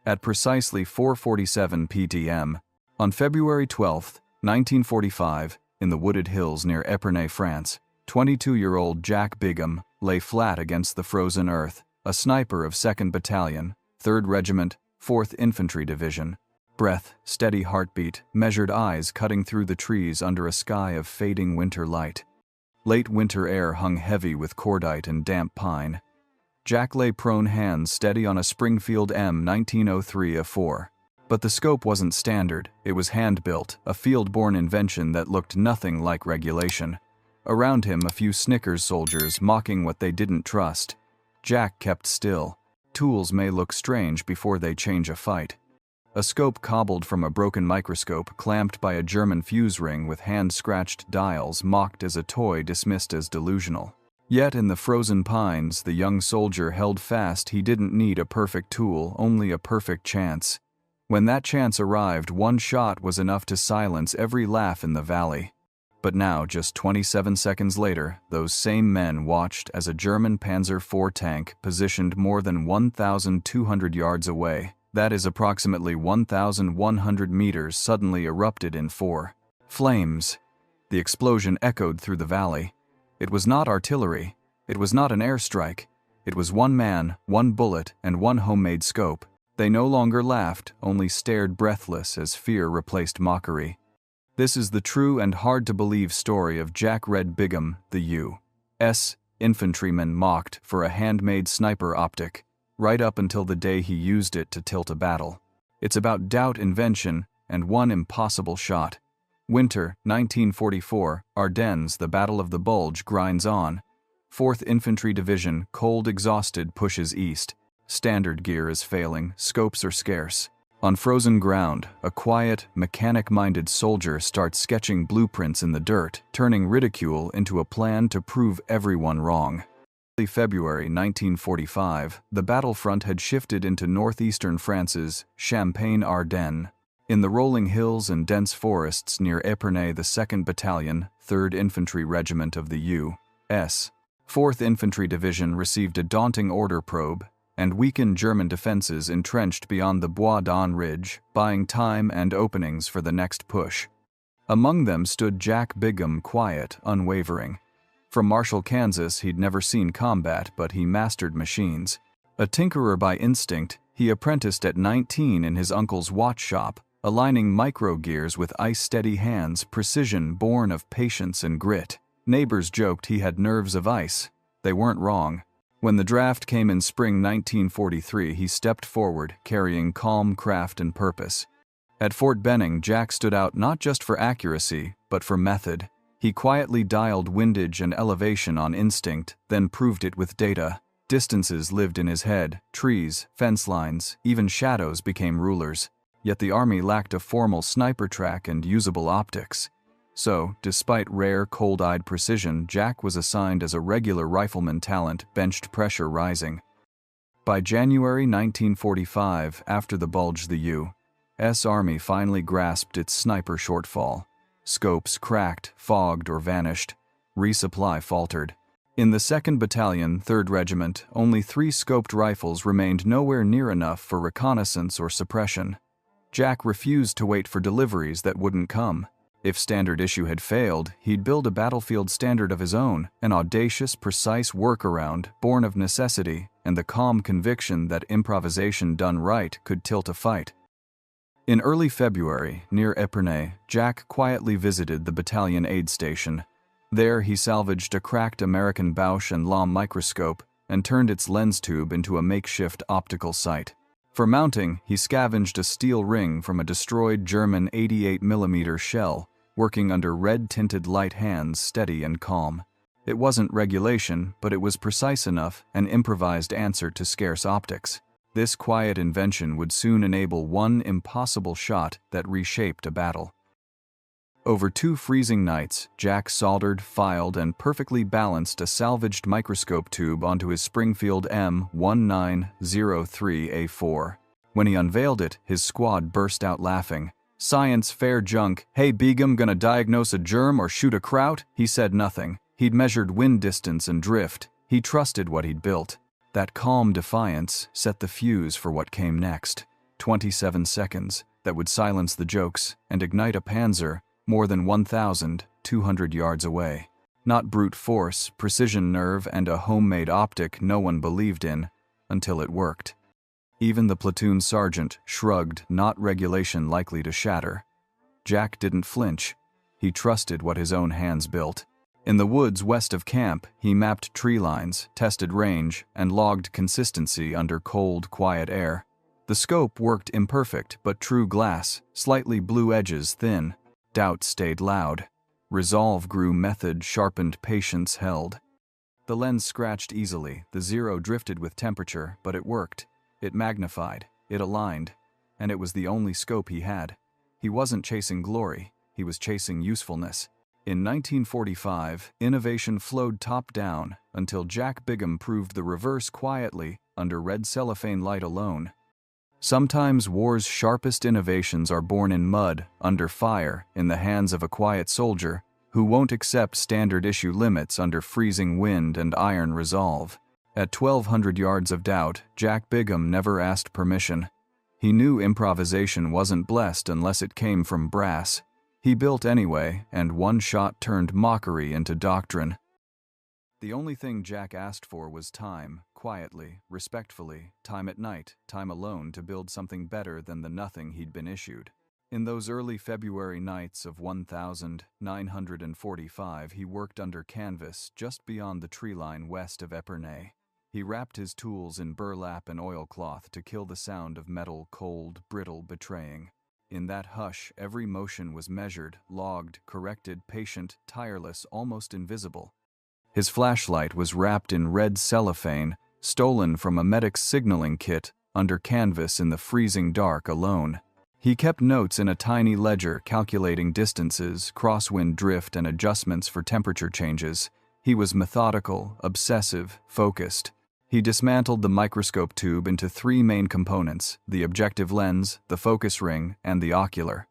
At precisely 4:47 p.m., on February 12, 1945, in the wooded hills near Epernay, France, 22-year-old Jack Bigham lay flat against the frozen earth, a sniper of 2nd Battalion, 3rd Regiment, 4th Infantry Division. Breath, steady heartbeat, measured eyes cutting through the trees under a sky of fading winter light. Late winter air hung heavy with cordite and damp pine. Jack lay prone, hands steady on a Springfield M1903A4. But the scope wasn't standard, it was hand-built, a field-borne invention that looked nothing like regulation. Around him, a few Snickers soldiers mocking what they didn't trust. Jack kept still. Tools may look strange before they change a fight. A scope cobbled from a broken microscope clamped by a German fuse ring with hand-scratched dials mocked as a toy dismissed as delusional. Yet in the frozen pines, the young soldier held fast he didn't need a perfect tool, only a perfect chance. When that chance arrived, one shot was enough to silence every laugh in the valley. But now, just 27 seconds later, those same men watched as a German Panzer IV tank positioned more than 1,200 yards away, that is approximately 1,100 meters, suddenly erupted in flames. The explosion echoed through the valley. It was not artillery. It was not an airstrike. It was one man, one bullet, and one homemade scope. They no longer laughed, only stared breathless as fear replaced mockery. This is the true and hard-to-believe story of Jack Red Bigham, the U.S. infantryman mocked for a handmade sniper optic, right up until the day he used it to tilt a battle. It's about doubt, invention, and one impossible shot. Winter, 1944, Ardennes, the Battle of the Bulge grinds on. 4th Infantry Division, cold, exhausted, pushes east. Standard gear is failing, scopes are scarce. On frozen ground, a quiet, mechanic-minded soldier starts sketching blueprints in the dirt, turning ridicule into a plan to prove everyone wrong. In February 1945, the battlefront had shifted into northeastern France's Champagne-Ardenne. In the rolling hills and dense forests near Epernay, the 2nd Battalion, 3rd Infantry Regiment of the U.S. 4th Infantry Division received a daunting order probe and weakened German defenses entrenched beyond the Bois d'An Ridge, buying time and openings for the next push. Among them stood Jack Bigham, quiet, unwavering. From Marshall, Kansas, he'd never seen combat, but he mastered machines. A tinkerer by instinct, he apprenticed at 19 in his uncle's watch shop, aligning micro-gears with ice-steady hands, precision born of patience and grit. Neighbors joked he had nerves of ice. They weren't wrong. When the draft came in spring 1943, he stepped forward, carrying calm craft and purpose. At Fort Benning, Jack stood out not just for accuracy, but for method. He quietly dialed windage and elevation on instinct, then proved it with data. Distances lived in his head, trees, fence lines, even shadows became rulers. Yet the Army lacked a formal sniper track and usable optics. So, despite rare, cold-eyed precision, Jack was assigned as a regular rifleman talent, benched pressure rising. By January 1945, after the Bulge, the U.S. Army finally grasped its sniper shortfall. Scopes cracked, fogged, or vanished. Resupply faltered. In the 2nd Battalion, 3rd Regiment, only 3 scoped rifles remained, nowhere near enough for reconnaissance or suppression. Jack refused to wait for deliveries that wouldn't come. If standard issue had failed, he'd build a battlefield standard of his own, an audacious, precise workaround born of necessity and the calm conviction that improvisation done right could tilt a fight. In early February, near Epernay, Jack quietly visited the battalion aid station. There he salvaged a cracked American Bausch and Lomb microscope and turned its lens tube into a makeshift optical sight. For mounting, he scavenged a steel ring from a destroyed German 88mm shell, working under red-tinted light hands, steady and calm. It wasn't regulation, but it was precise enough, an improvised answer to scarce optics. This quiet invention would soon enable one impossible shot that reshaped a battle. Over 2 freezing nights, Jack soldered, filed, and perfectly balanced a salvaged microscope tube onto his Springfield M1903A4. When he unveiled it, his squad burst out laughing. "Science fair junk. Hey Bigham, gonna diagnose a germ or shoot a kraut?" He said nothing. He'd measured wind distance and drift. He trusted what he'd built. That calm defiance set the fuse for what came next. 27 seconds, that would silence the jokes and ignite a Panzer more than 1,200 yards away. Not brute force, precision nerve, and a homemade optic no one believed in until it worked. Even the platoon sergeant shrugged, not regulation likely to shatter. Jack didn't flinch. He trusted what his own hands built. In the woods west of camp, he mapped tree lines, tested range, and logged consistency under cold, quiet air. The scope worked imperfect but true glass, slightly blue edges thin. Doubt stayed loud. Resolve grew method, sharpened, patience held. The lens scratched easily, the zero drifted with temperature, but it worked. It magnified, it aligned, and it was the only scope he had. He wasn't chasing glory, he was chasing usefulness. In 1945, innovation flowed top-down until Jack Bigham proved the reverse quietly under red cellophane light alone. Sometimes war's sharpest innovations are born in mud, under fire, in the hands of a quiet soldier who won't accept standard issue limits under freezing wind and iron resolve. At 1,200 yards of doubt, Jack Bigham never asked permission. He knew improvisation wasn't blessed unless it came from brass. He built anyway, and one shot turned mockery into doctrine. The only thing Jack asked for was time, quietly, respectfully, time at night, time alone to build something better than the nothing he'd been issued. In those early February nights of 1945, he worked under canvas just beyond the tree line west of Epernay. He wrapped his tools in burlap and oilcloth to kill the sound of metal, cold, brittle, betraying. In that hush, every motion was measured, logged, corrected, patient, tireless, almost invisible. His flashlight was wrapped in red cellophane, stolen from a medic's signaling kit, under canvas in the freezing dark alone. He kept notes in a tiny ledger calculating distances, crosswind drift, and adjustments for temperature changes. He was methodical, obsessive, focused. He dismantled the microscope tube into three main components: the objective lens, the focus ring, and the ocular.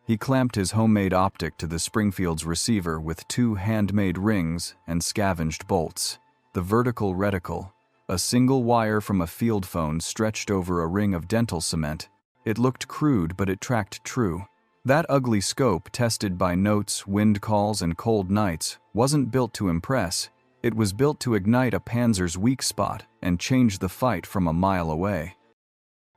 He clamped his homemade optic to the Springfield's receiver with two handmade rings and scavenged bolts. The vertical reticle, a single wire from a field phone stretched over a ring of dental cement. It looked crude, but it tracked true. That ugly scope, tested by notes, wind calls, and cold nights, wasn't built to impress. It was built to ignite a Panzer's weak spot and change the fight from a mile away.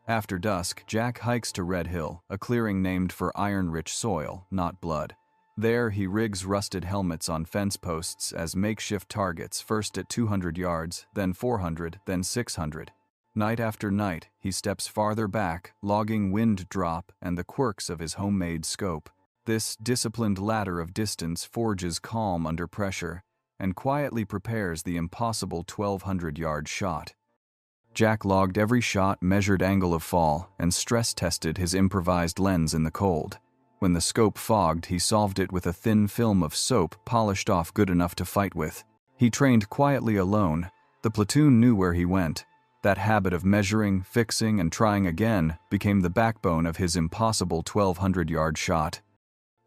After dusk, Jack hikes to Red Hill, a clearing named for iron-rich soil, not blood. There, he rigs rusted helmets on fence posts as makeshift targets, first at 200 yards, then 400, then 600. Night after night, he steps farther back, logging wind drop and the quirks of his homemade scope. This disciplined ladder of distance forges calm under pressure and quietly prepares the impossible 1,200-yard shot. Jack logged every shot, measured angle of fall, and stress-tested his improvised lens in the cold. When the scope fogged, he solved it with a thin film of soap polished off good enough to fight with. He trained quietly alone. The platoon knew where he went. That habit of measuring, fixing, and trying again became the backbone of his impossible 1,200-yard shot.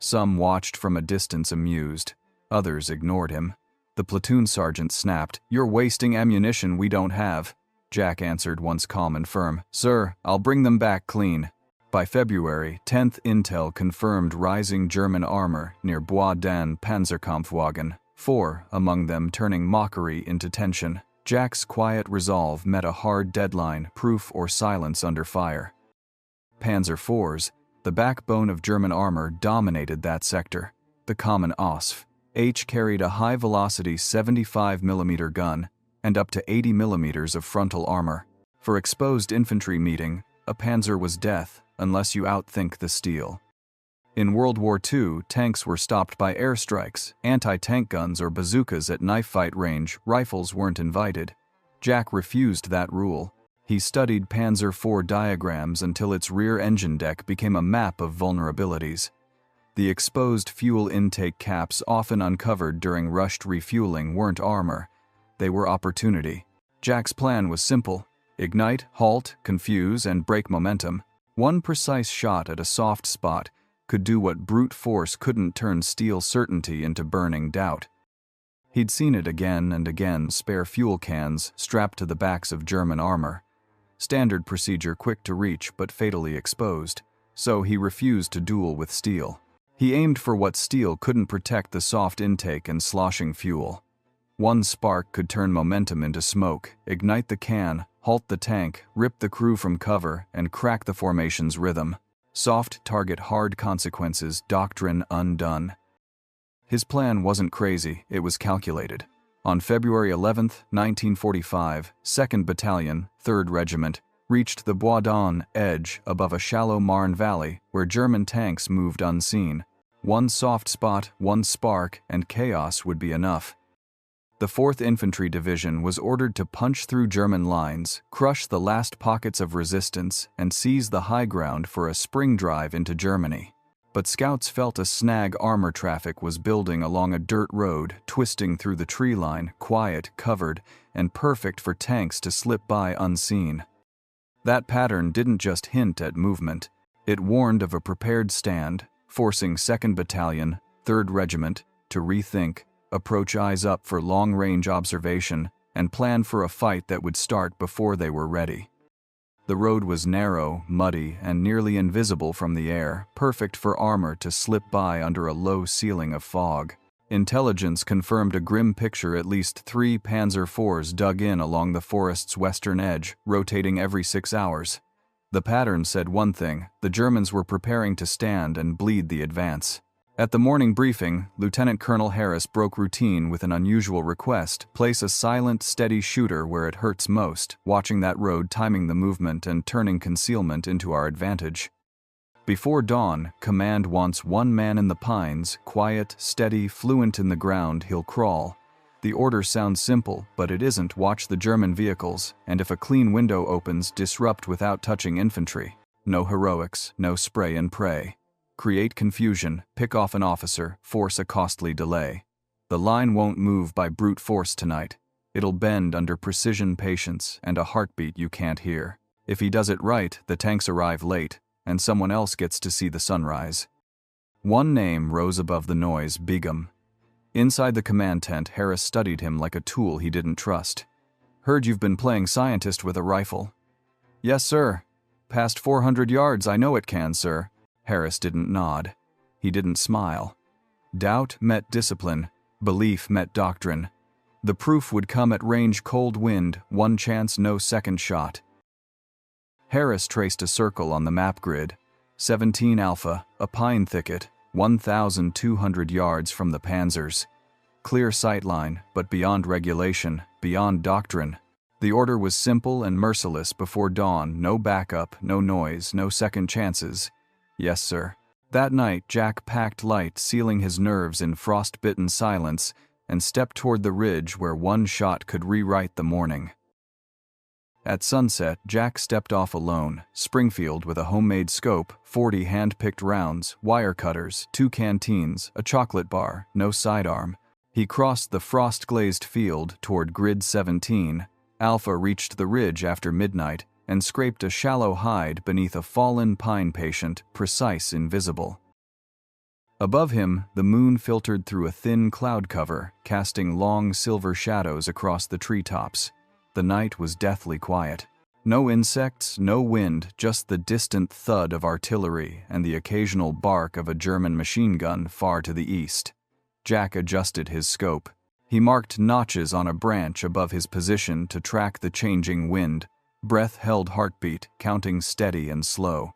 Some watched from a distance amused. Others ignored him. The platoon sergeant snapped, "You're wasting ammunition we don't have." Jack answered, once calm and firm, "Sir, I'll bring them back clean." By February, 10th Intel confirmed rising German armor near Bois d'Anne Panzerkampfwagen, 4 among them turning mockery into tension. Jack's quiet resolve met a hard deadline, proof or silence under fire. Panzer IVs, the backbone of German armor, dominated that sector. The common OSF H carried a high-velocity 75mm gun and up to 80 millimeters of frontal armor. For exposed infantry meeting, a Panzer was death unless you outthink the steel. In World War II, tanks were stopped by airstrikes, anti-tank guns or bazookas at knife fight range. Rifles weren't invited. Jack refused that rule. He studied Panzer IV diagrams until its rear engine deck became a map of vulnerabilities. The exposed fuel intake caps often uncovered during rushed refueling weren't armor. They were opportunity. Jack's plan was simple: ignite, halt, confuse, and break momentum. One precise shot at a soft spot could do what brute force couldn't: turn steel certainty into burning doubt. He'd seen it again and again: spare fuel cans strapped to the backs of German armor. standard procedure, quick to reach but fatally exposed. So he refused to duel with steel. He aimed for what steel couldn't protect: the soft intake and sloshing fuel. One spark could turn momentum into smoke, ignite the can, halt the tank, rip the crew from cover, and crack the formation's rhythm. Soft target, hard consequences, doctrine undone. His plan wasn't crazy, it was calculated. On February 11, 1945, 2nd Battalion, 3rd Regiment, reached the Bois d'Aune edge above a shallow Marne valley where German tanks moved unseen. One soft spot, one spark, and chaos would be enough. The 4th Infantry Division was ordered to punch through German lines, crush the last pockets of resistance, and seize the high ground for a spring drive into Germany. But scouts felt a snag: armor traffic was building along a dirt road, twisting through the tree line, quiet, covered, and perfect for tanks to slip by unseen. That pattern didn't just hint at movement, it warned of a prepared stand, forcing 2nd Battalion, 3rd Regiment, to rethink, approach eyes up for long-range observation, and plan for a fight that would start before they were ready. The road was narrow, muddy, and nearly invisible from the air, perfect for armor to slip by under a low ceiling of fog. Intelligence confirmed a grim picture: at least 3 Panzer IVs dug in along the forest's western edge, rotating every 6 hours. The pattern said one thing: the Germans were preparing to stand and bleed the advance. At the morning briefing, Lieutenant Colonel Harris broke routine with an unusual request: place a silent, steady shooter where it hurts most, watching that road, timing the movement, and turning concealment into our advantage. Before dawn, command wants one man in the pines, quiet, steady, fluent in the ground he'll crawl. The order sounds simple, but it isn't. Watch the German vehicles, and if a clean window opens, disrupt without touching infantry. No heroics, no spray and pray. Create confusion, pick off an officer, force a costly delay. The line won't move by brute force tonight. It'll bend under precision, patience, and a heartbeat you can't hear. If he does it right, the tanks arrive late, and someone else gets to see the sunrise. One name rose above the noise: Begum. Inside the command tent, Harris studied him like a tool he didn't trust. Heard you've been playing scientist with a rifle. Yes, sir. Past 400 yards, I know it can, sir. Harris didn't nod. He didn't smile. Doubt met discipline. Belief met doctrine. The proof would come at range: cold wind, one chance, no second shot. Harris traced a circle on the map grid. 17 Alpha, a pine thicket, 1,200 yards from the Panzers. Clear sightline, but beyond regulation, beyond doctrine. The order was simple and merciless: before dawn, no backup, no noise, no second chances. Yes, sir. That night, Jack packed light, sealing his nerves in frost-bitten silence, and stepped toward the ridge where one shot could rewrite the morning. At sunset, Jack stepped off alone, Springfield with a homemade scope, 40 hand-picked rounds, wire cutters, 2 canteens, a chocolate bar, no sidearm. He crossed the frost-glazed field toward Grid 17. Alpha reached the ridge after midnight and scraped a shallow hide beneath a fallen pine patient, precise, invisible. Above him, the moon filtered through a thin cloud cover, casting long silver shadows across the treetops. The night was deathly quiet. No insects, no wind, just the distant thud of artillery and the occasional bark of a German machine gun far to the east. Jack adjusted his scope. He marked notches on a branch above his position to track the changing wind. Breath held heartbeat, counting steady and slow.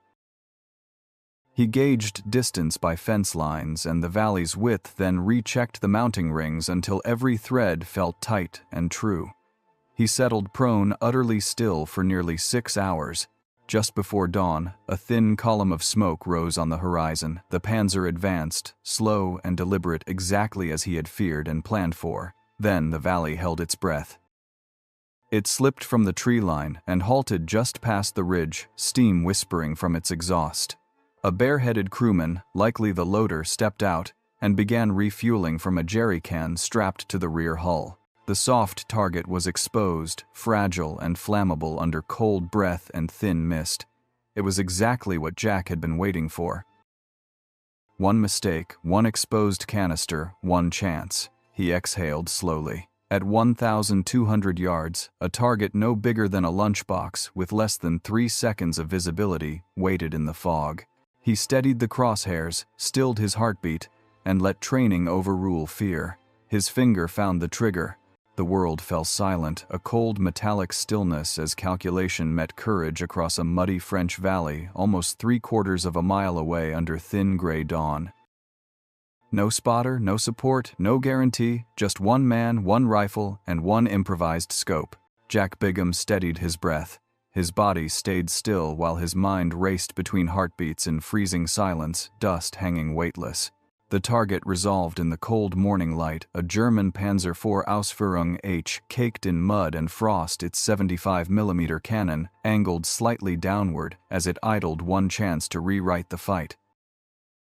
He gauged distance by fence lines and the valley's width, then rechecked the mounting rings until every thread felt tight and true. He settled prone, utterly still, for nearly 6 hours. Just before dawn, a thin column of smoke rose on the horizon. The Panzer advanced, slow and deliberate, exactly as he had feared and planned for. Then the valley held its breath. It slipped from the tree line and halted just past the ridge, steam whispering from its exhaust. A bareheaded crewman, likely the loader, stepped out and began refueling from a jerry can strapped to the rear hull. The soft target was exposed, fragile and flammable under cold breath and thin mist. It was exactly what Jack had been waiting for. One mistake, one exposed canister, one chance. He exhaled slowly. At 1,200 yards, a target no bigger than a lunchbox with less than 3 seconds of visibility waited in the fog. He steadied the crosshairs, stilled his heartbeat, and let training overrule fear. His finger found the trigger. The world fell silent, a cold metallic stillness as calculation met courage across a muddy French valley almost 3/4 of a mile away under thin gray dawn. No spotter, no support, no guarantee, just one man, one rifle, and one improvised scope. Jack Bigham steadied his breath. His body stayed still while his mind raced between heartbeats in freezing silence, dust hanging weightless. The target resolved in the cold morning light, a German Panzer IV Ausführung H, caked in mud and frost, its 75mm cannon angled slightly downward as it idled one chance to rewrite the fight.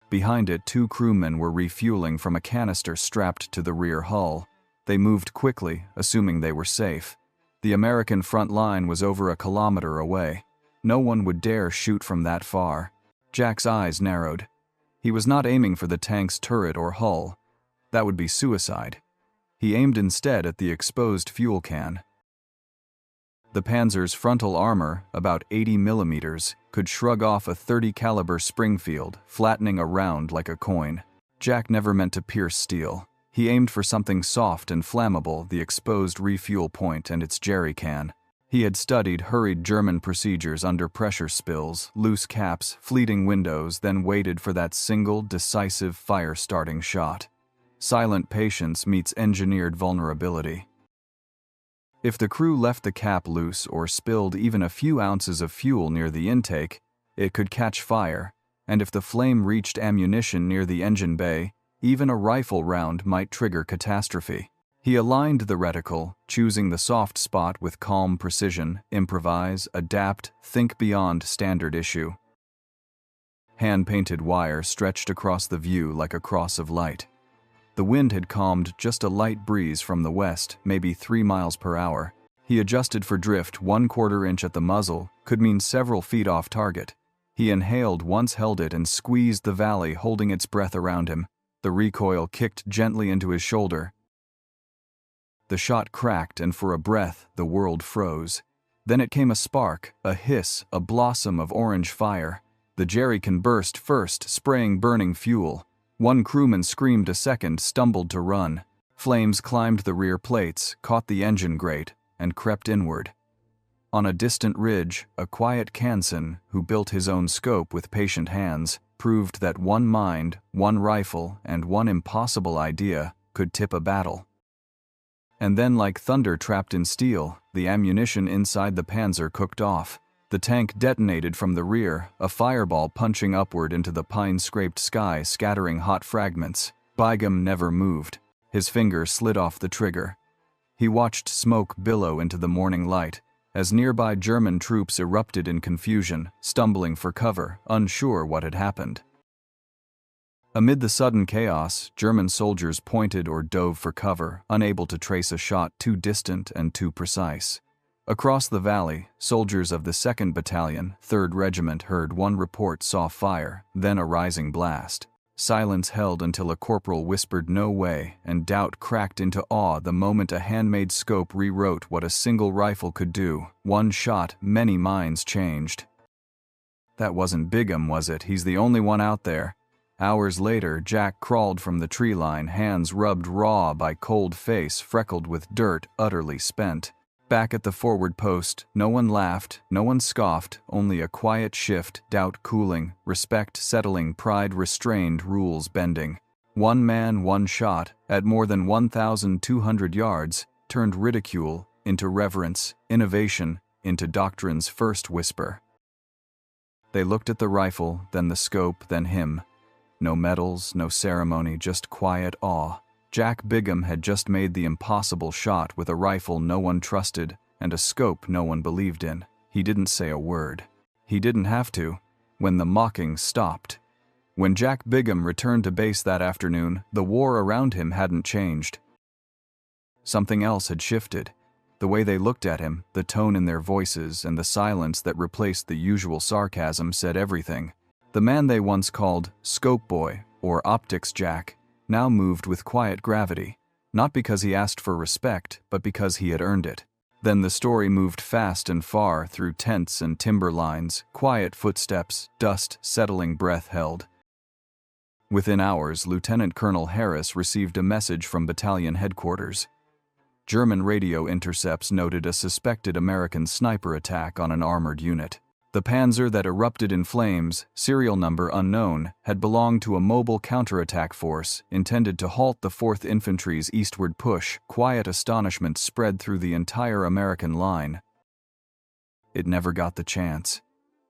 Behind it, 2 crewmen were refueling from a canister strapped to the rear hull. They moved quickly, assuming they were safe. The American front line was over a kilometer away. No one would dare shoot from that far. Jack's eyes narrowed. He was not aiming for the tank's turret or hull. That would be suicide. He aimed instead at the exposed fuel can. The Panzer's frontal armor, about 80mm, could shrug off a .30 caliber Springfield, flattening a round like a coin. Jack never meant to pierce steel. He aimed for something soft and flammable, the exposed refuel point and its jerry can. He had studied hurried German procedures under pressure spills, loose caps, fleeting windows, then waited for that single, decisive fire-starting shot. Silent patience meets engineered vulnerability. If the crew left the cap loose or spilled even a few ounces of fuel near the intake, it could catch fire, and if the flame reached ammunition near the engine bay, even a rifle round might trigger catastrophe. He aligned the reticle, choosing the soft spot with calm precision, improvise, adapt, think beyond standard issue. Hand-painted wire stretched across the view like a cross of light. The wind had calmed, just a light breeze from the west, maybe 3 miles per hour. He adjusted for drift. 1/4 inch at the muzzle could mean several feet off target. He inhaled once, held it, and squeezed the valley, holding its breath around him. The recoil kicked gently into his shoulder. The shot cracked, and for a breath, the world froze. Then it came a spark, a hiss, a blossom of orange fire. The jerrycan burst first, spraying burning fuel. One crewman screamed a second, stumbled to run. Flames climbed the rear plates, caught the engine grate, and crept inward. On a distant ridge, a quiet Kansan, who built his own scope with patient hands, proved that one mind, one rifle, and one impossible idea could tip a battle. And then, like thunder trapped in steel, the ammunition inside the Panzer cooked off. The tank detonated from the rear, a fireball punching upward into the pine-scraped sky, scattering hot fragments. Bigham never moved. His finger slid off the trigger. He watched smoke billow into the morning light, as nearby German troops erupted in confusion, stumbling for cover, unsure what had happened. Amid the sudden chaos, German soldiers pointed or dove for cover, unable to trace a shot too distant and too precise. Across the valley, soldiers of the 2nd Battalion, 3rd Regiment heard one report, saw fire, then a rising blast. Silence held until a corporal whispered "no way," and doubt cracked into awe the moment a handmade scope rewrote what a single rifle could do. One shot, many minds changed. That wasn't Bigham, was it? He's the only one out there. Hours later, Jack crawled from the tree line, hands rubbed raw by cold, face freckled with dirt, utterly spent. Back at the forward post, no one laughed, no one scoffed, only a quiet shift, doubt cooling, respect settling, pride restrained, rules bending. One man, one shot, at more than 1,200 yards, turned ridicule into reverence, innovation into doctrine's first whisper. They looked at the rifle, then the scope, then him. No medals, no ceremony, just quiet awe. Jack Bigham had just made the impossible shot with a rifle no one trusted and a scope no one believed in. He didn't say a word. He didn't have to. When the mocking stopped. When Jack Bigham returned to base that afternoon, the war around him hadn't changed. Something else had shifted. The way they looked at him, the tone in their voices, and the silence that replaced the usual sarcasm said everything. The man they once called Scope Boy or Optics Jack now moved with quiet gravity. not because he asked for respect, but because he had earned it. Then the story moved fast and far through tents and timber lines, quiet footsteps, dust settling, breath held. Within hours, Lieutenant Colonel Harris received a message from battalion headquarters. German radio intercepts noted a suspected American sniper attack on an armored unit. The Panzer that erupted in flames, serial number unknown, had belonged to a mobile counterattack force intended to halt the 4th Infantry's eastward push. Quiet astonishment spread through the entire American line. It never got the chance.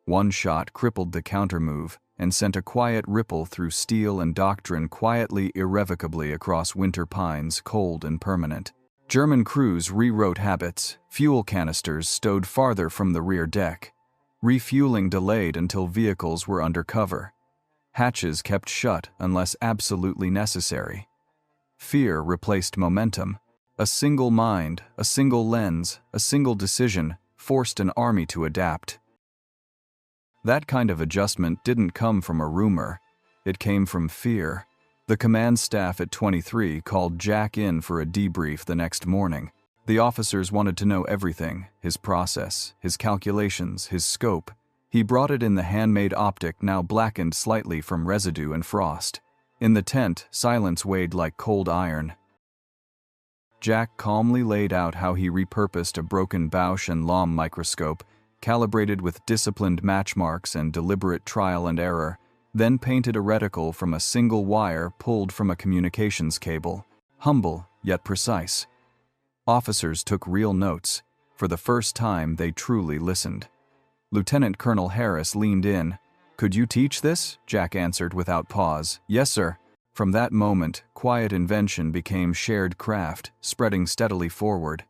One shot crippled the countermove and sent a quiet ripple through steel and doctrine, quietly, irrevocably across winter pines, cold and permanent. German crews rewrote habits, fuel canisters stowed farther from the rear deck. Refueling delayed until vehicles were under cover. Hatches kept shut unless absolutely necessary. Fear replaced momentum. A single mind, a single lens, a single decision forced an army to adapt. That kind of adjustment didn't come from a rumor. It came from fear. The command staff at 23 called Jack in for a debrief the next morning. The officers wanted to know everything, his process, his calculations, his scope. He brought it in the handmade optic, now blackened slightly from residue and frost. In the tent, silence weighed like cold iron. Jack calmly laid out how he repurposed a broken Bausch and Lomb microscope, calibrated with disciplined match marks and deliberate trial and error, then painted a reticle from a single wire pulled from a communications cable. Humble, yet precise. Officers took real notes. For the first time, they truly listened. Lieutenant Colonel Harris leaned in. "Could you teach this?" Jack answered without pause. "Yes, sir." From that moment, quiet invention became shared craft, spreading steadily forward.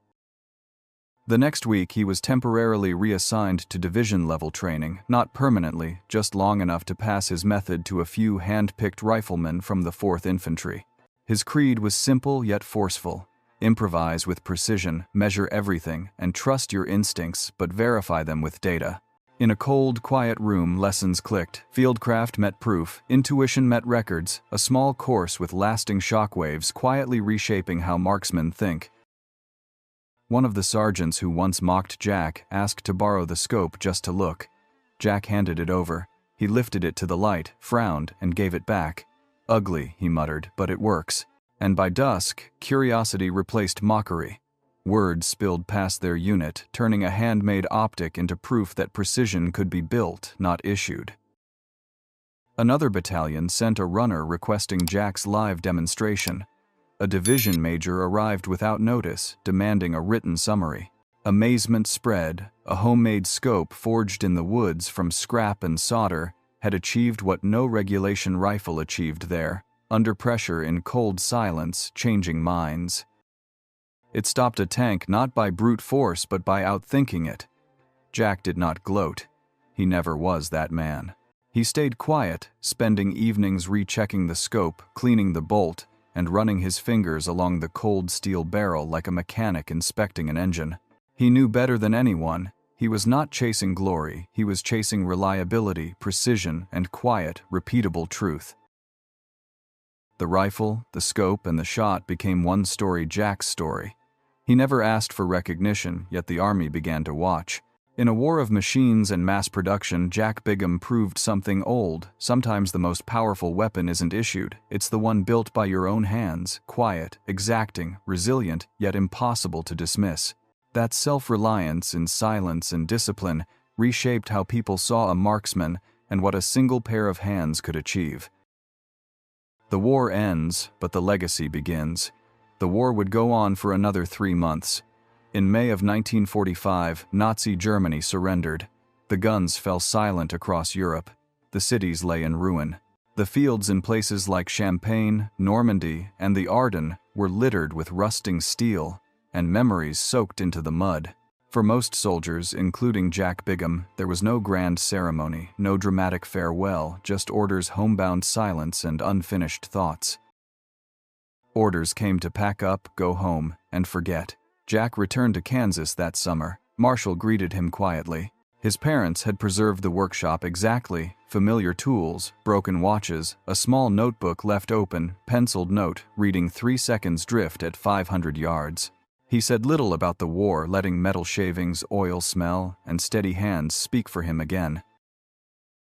The next week, he was temporarily reassigned to division-level training, not permanently, just long enough to pass his method to a few hand-picked riflemen from the 4th Infantry. His creed was simple yet forceful. Improvise with precision, measure everything, and trust your instincts, but verify them with data. In a cold, quiet room, lessons clicked. Fieldcraft met proof, intuition met records, a small course with lasting shockwaves quietly reshaping how marksmen think. One of the sergeants who once mocked Jack asked to borrow the scope just to look. Jack handed it over. He lifted it to the light, frowned, and gave it back. "Ugly," he muttered, "but it works." And by dusk, curiosity replaced mockery. Word spilled past their unit, turning a handmade optic into proof that precision could be built, not issued. Another battalion sent a runner requesting Jack's live demonstration. A division major arrived without notice, demanding a written summary. Amazement spread. A homemade scope forged in the woods from scrap and solder had achieved what no regulation rifle achieved there. Under pressure, in cold silence, changing minds. It stopped a tank not by brute force but by outthinking it. Jack did not gloat. He never was that man. He stayed quiet, spending evenings rechecking the scope, cleaning the bolt, and running his fingers along the cold steel barrel like a mechanic inspecting an engine. He knew better than anyone. He was not chasing glory, he was chasing reliability, precision, and quiet, repeatable truth. The rifle, the scope, and the shot became one story, Jack's story. He never asked for recognition, yet the army began to watch. In a war of machines and mass production, Jack Bigham proved something old. Sometimes the most powerful weapon isn't issued. It's the one built by your own hands, quiet, exacting, resilient, yet impossible to dismiss. That self-reliance in silence and discipline reshaped how people saw a marksman and what a single pair of hands could achieve. The war ends, but the legacy begins. The war would go on for another 3 months. In May of 1945, Nazi Germany surrendered. The guns fell silent across Europe. The cities lay in ruin. The fields in places like Champagne, Normandy, and the Ardennes were littered with rusting steel, and memories soaked into the mud. For most soldiers, including Jack Bigham, there was no grand ceremony, no dramatic farewell, just orders, homebound silence, and unfinished thoughts. Orders came to pack up, go home, and forget. Jack returned to Kansas that summer. Marshall greeted him quietly. His parents had preserved the workshop exactly, familiar tools, broken watches, a small notebook left open, penciled note, reading 3 seconds drift at 500 yards. He said little about the war, letting metal shavings, oil smell, and steady hands speak for him again.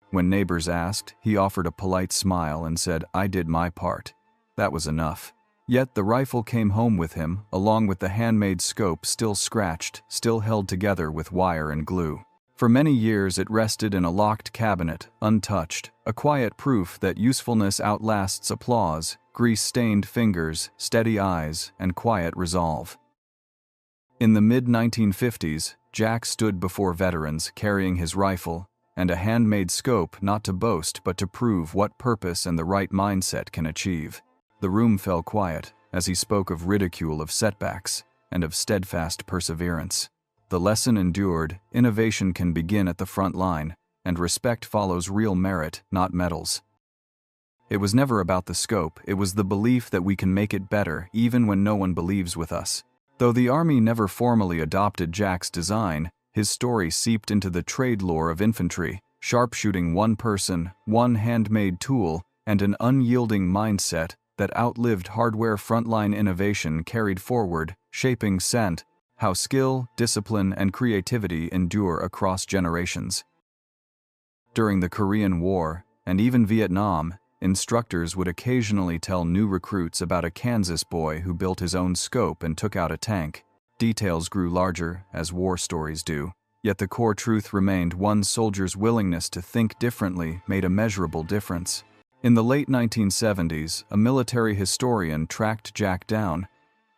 When neighbors asked, he offered a polite smile and said, "I did my part." That was enough. Yet the rifle came home with him, along with the handmade scope still scratched, still held together with wire and glue. For many years it rested in a locked cabinet, untouched, a quiet proof that usefulness outlasts applause, grease-stained fingers, steady eyes, and quiet resolve. In the mid-1950s, Jack stood before veterans carrying his rifle and a handmade scope, not to boast but to prove what purpose and the right mindset can achieve. The room fell quiet as he spoke of ridicule of setbacks and of steadfast perseverance. The lesson endured: innovation can begin at the front line, and respect follows real merit, not medals. It was never about the scope, it was the belief that we can make it better even when no one believes with us. Though the Army never formally adopted Jack's design, his story seeped into the trade lore of infantry, sharpshooting one person, one handmade tool, and an unyielding mindset that outlived hardware. Frontline innovation carried forward, shaping how skill, discipline, and creativity endure across generations. During the Korean War, and even Vietnam, instructors would occasionally tell new recruits about a Kansas boy who built his own scope and took out a tank. Details grew larger, as war stories do, yet the core truth remained: one soldier's willingness to think differently made a measurable difference. In the late 1970s, a military historian tracked Jack down.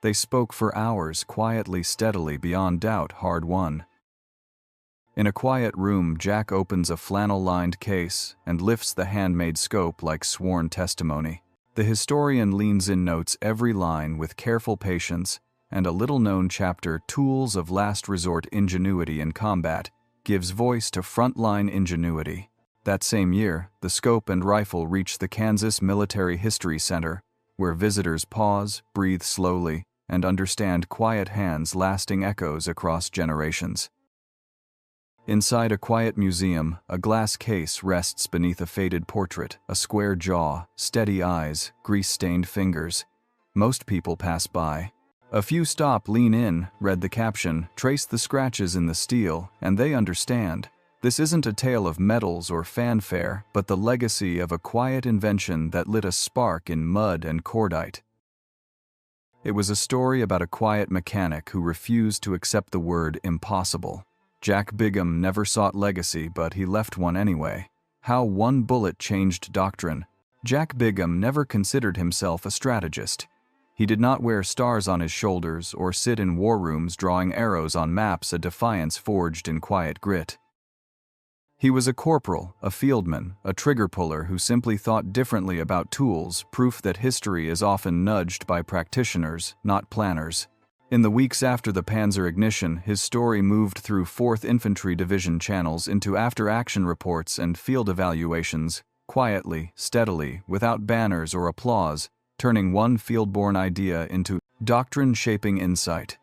They spoke for hours, quietly, steadily, beyond doubt, hard-won. In a quiet room, Jack opens a flannel-lined case and lifts the handmade scope like sworn testimony. The historian leans in, notes every line with careful patience, and a little-known chapter, Tools of Last Resort, Ingenuity in Combat, gives voice to frontline ingenuity. That same year, the scope and rifle reach the Kansas Military History Center, where visitors pause, breathe slowly, and understand quiet hands lasting echoes across generations. Inside a quiet museum, a glass case rests beneath a faded portrait, a square jaw, steady eyes, grease-stained fingers. Most people pass by. A few stop, lean in, read the caption, trace the scratches in the steel, and they understand. This isn't a tale of medals or fanfare, but the legacy of a quiet invention that lit a spark in mud and cordite. It was a story about a quiet mechanic who refused to accept the word impossible. Jack Bigham never sought legacy, but he left one anyway. How one bullet changed doctrine. Jack Bigham never considered himself a strategist. He did not wear stars on his shoulders or sit in war rooms drawing arrows on maps, a defiance forged in quiet grit. He was a corporal, a fieldman, a trigger puller who simply thought differently about tools, proof that history is often nudged by practitioners, not planners. In the weeks after the Panzer ignition, his story moved through 4th Infantry Division channels into after-action reports and field evaluations, quietly, steadily, without banners or applause, turning one field-borne idea into doctrine-shaping insight.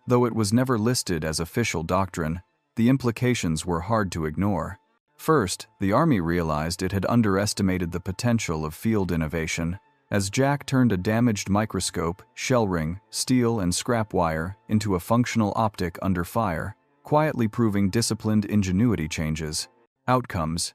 Though it was never listed as official doctrine, the implications were hard to ignore. First, the Army realized it had underestimated the potential of field innovation. As Jack turned a damaged microscope, shell ring, steel, and scrap wire into a functional optic under fire, quietly proving disciplined ingenuity changes outcomes.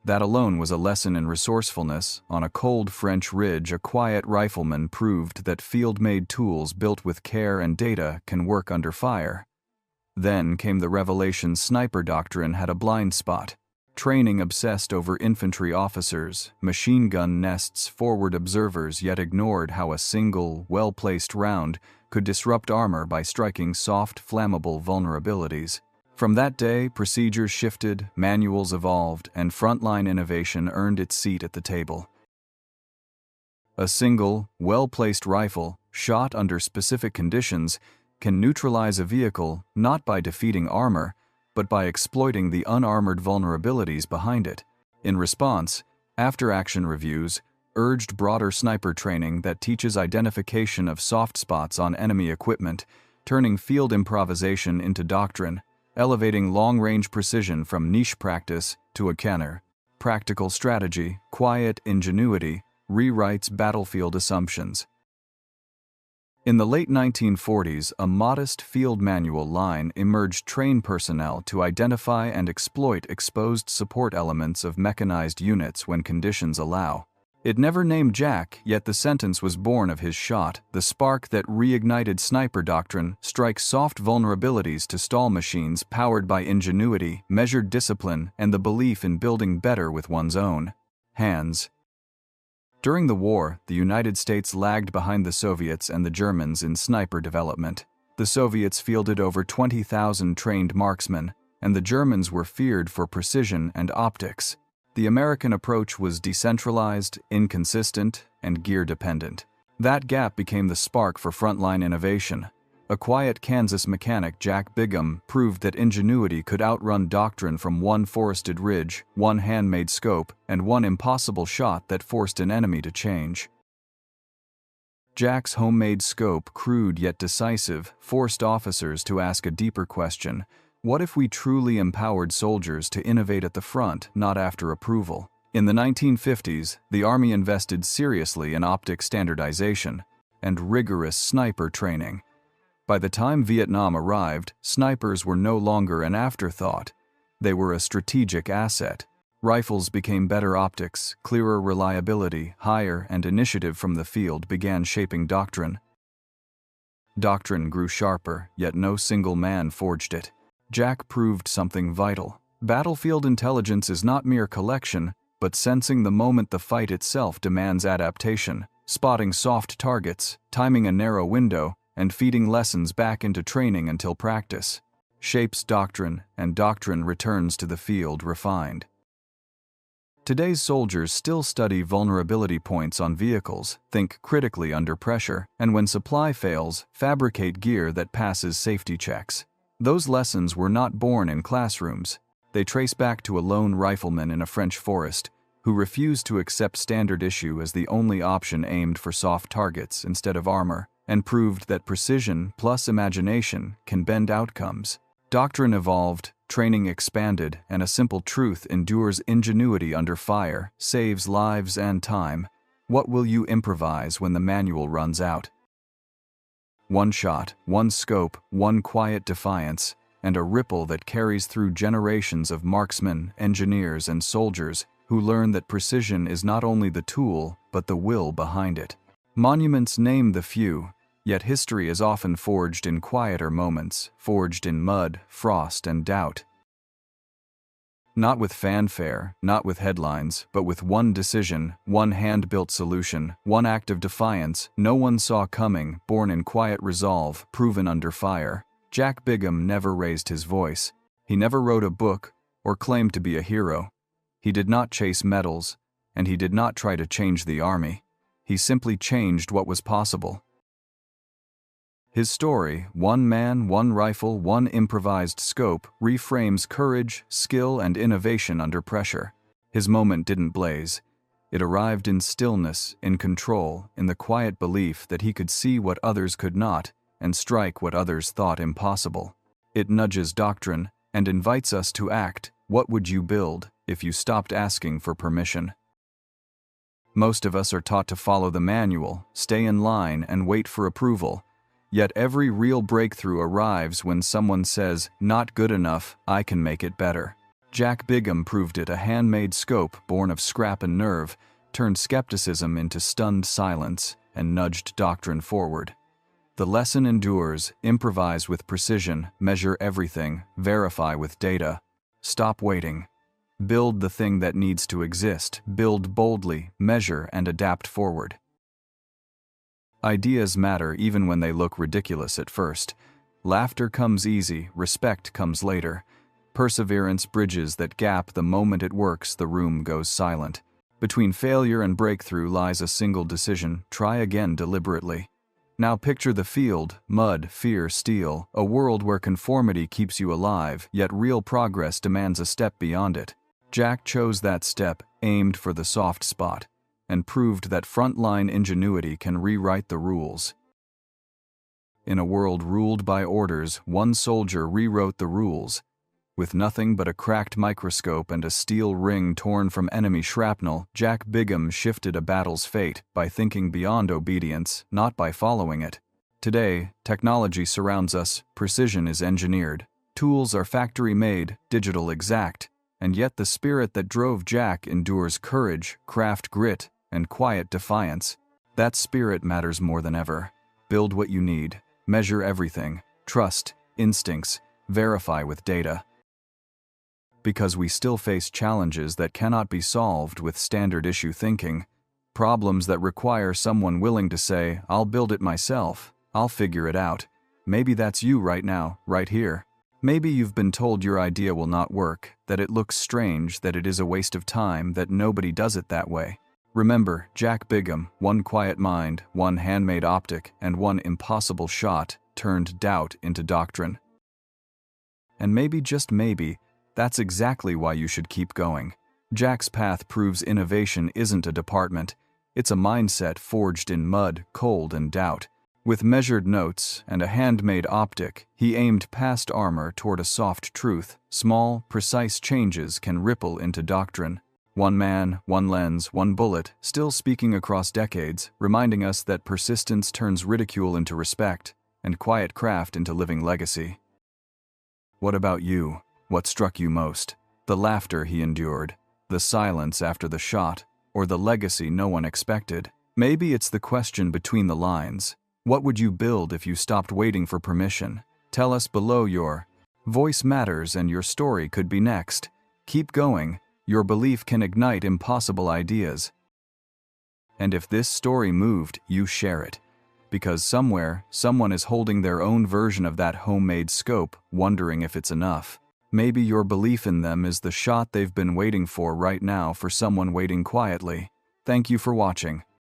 That alone was a lesson in resourcefulness. On a cold French ridge, a quiet rifleman proved that field-made tools built with care and data can work under fire. Then came the revelation: sniper doctrine had a blind spot. Training obsessed over infantry officers, machine gun nests forward observers, yet ignored how a single, well-placed round could disrupt armor by striking soft, flammable vulnerabilities. From that day, procedures shifted, manuals evolved, and frontline innovation earned its seat at the table. A single, well-placed rifle, shot under specific conditions, can neutralize a vehicle not by defeating armor, but by exploiting the unarmored vulnerabilities behind it. In response, after-action reviews urged broader sniper training that teaches identification of soft spots on enemy equipment, turning field improvisation into doctrine. elevating long-range precision from niche practice to a Kenner. Practical strategy, quiet ingenuity, rewrites battlefield assumptions. In the late 1940s, a modest field manual line emerged train personnel to identify and exploit exposed support elements of mechanized units when conditions allow. It never named Jack, yet the sentence was born of his shot. The spark that reignited sniper doctrine: strike soft vulnerabilities to stall machines powered by ingenuity, measured discipline, and the belief in building better with one's own hands. During the war, the United States lagged behind the Soviets and the Germans in sniper development. The Soviets fielded over 20,000 trained marksmen, and the Germans were feared for precision and optics. The American approach was decentralized, inconsistent, and gear-dependent. That gap became the spark for frontline innovation. A quiet Kansas mechanic, Jack Bigham, proved that ingenuity could outrun doctrine from one forested ridge, one handmade scope, and one impossible shot that forced an enemy to change. Jack's homemade scope, crude yet decisive, forced officers to ask a deeper question: what if we truly empowered soldiers to innovate at the front, not after approval? In the 1950s, the Army invested seriously in optics standardization and rigorous sniper training. By the time Vietnam arrived, snipers were no longer an afterthought. They were a strategic asset. Rifles became better optics, clearer reliability, higher, and initiative from the field began shaping doctrine. Doctrine grew sharper, yet no single man forged it. Jack proved something vital. Battlefield intelligence is not mere collection, but sensing the moment the fight itself demands adaptation, spotting soft targets, timing a narrow window, and feeding lessons back into training until practice shapes doctrine, and doctrine returns to the field refined. Today's soldiers still study vulnerability points on vehicles, think critically under pressure, and when supply fails, fabricate gear that passes safety checks. Those lessons were not born in classrooms. They trace back to a lone rifleman in a French forest who refused to accept standard issue as the only option, aimed for soft targets instead of armor, and proved that precision plus imagination can bend outcomes. Doctrine evolved, training expanded, and a simple truth endures: ingenuity under fire saves lives and time. What will you improvise when the manual runs out? One shot, one scope, one quiet defiance, and a ripple that carries through generations of marksmen, engineers, and soldiers who learn that precision is not only the tool, but the will behind it. Monuments name the few, yet history is often forged in quieter moments, forged in mud, frost, and doubt. Not with fanfare, not with headlines, but with one decision, one hand-built solution, one act of defiance no one saw coming, born in quiet resolve, proven under fire. Jack Bigham never raised his voice. He never wrote a book or claimed to be a hero. He did not chase medals, and he did not try to change the army. He simply changed what was possible. His story, one man, one rifle, one improvised scope, reframes courage, skill, and innovation under pressure. His moment didn't blaze. It arrived in stillness, in control, in the quiet belief that he could see what others could not, and strike what others thought impossible. It nudges doctrine and invites us to act. What would you build if you stopped asking for permission? Most of us are taught to follow the manual, stay in line, and wait for approval. Yet every real breakthrough arrives when someone says, "Not good enough, I can make it better." Jack Bigham proved it. A handmade scope, born of scrap and nerve, turned skepticism into stunned silence and nudged doctrine forward. The lesson endures: improvise with precision, measure everything, verify with data. Stop waiting. Build the thing that needs to exist. Build boldly, measure, and adapt forward. Ideas matter even when they look ridiculous at first. Laughter comes easy, respect comes later. Perseverance bridges that gap. The moment it works, the room goes silent. Between failure and breakthrough lies a single decision: try again deliberately. Now picture the field: mud, fear, steel, a world where conformity keeps you alive, yet real progress demands a step beyond it. Jack chose that step, aimed for the soft spot, and proved that frontline ingenuity can rewrite the rules. In a world ruled by orders, one soldier rewrote the rules. With nothing but a cracked microscope and a steel ring torn from enemy shrapnel, Jack Bigham shifted a battle's fate by thinking beyond obedience, not by following it. Today, technology surrounds us, precision is engineered, tools are factory-made, digital exact, and yet the spirit that drove Jack endures courage, craft grit, and quiet defiance. That spirit matters more than ever. Build what you need, measure everything, trust, instincts, verify with data. Because we still face challenges that cannot be solved with standard issue thinking, problems that require someone willing to say, "I'll build it myself, I'll figure it out." Maybe that's you right now, right here. Maybe you've been told your idea will not work, that it looks strange, that it is a waste of time, that nobody does it that way. Remember, Jack Bigham, one quiet mind, one handmade optic, and one impossible shot, turned doubt into doctrine. And maybe, just maybe, that's exactly why you should keep going. Jack's path proves innovation isn't a department, it's a mindset forged in mud, cold, and doubt. With measured notes and a handmade optic, he aimed past armor toward a soft truth. Small, precise changes can ripple into doctrine. One man, one lens, one bullet, still speaking across decades, reminding us that persistence turns ridicule into respect, and quiet craft into living legacy. What about you? What struck you most? The laughter he endured, the silence after the shot, or the legacy no one expected? Maybe it's the question between the lines. What would you build if you stopped waiting for permission? Tell us below. Your voice matters and your story could be next. Keep going. Your belief can ignite impossible ideas. And if this story moved, you share it. Because somewhere, someone is holding their own version of that homemade scope, wondering if it's enough. Maybe your belief in them is the shot they've been waiting for right now, for someone waiting quietly. Thank you for watching.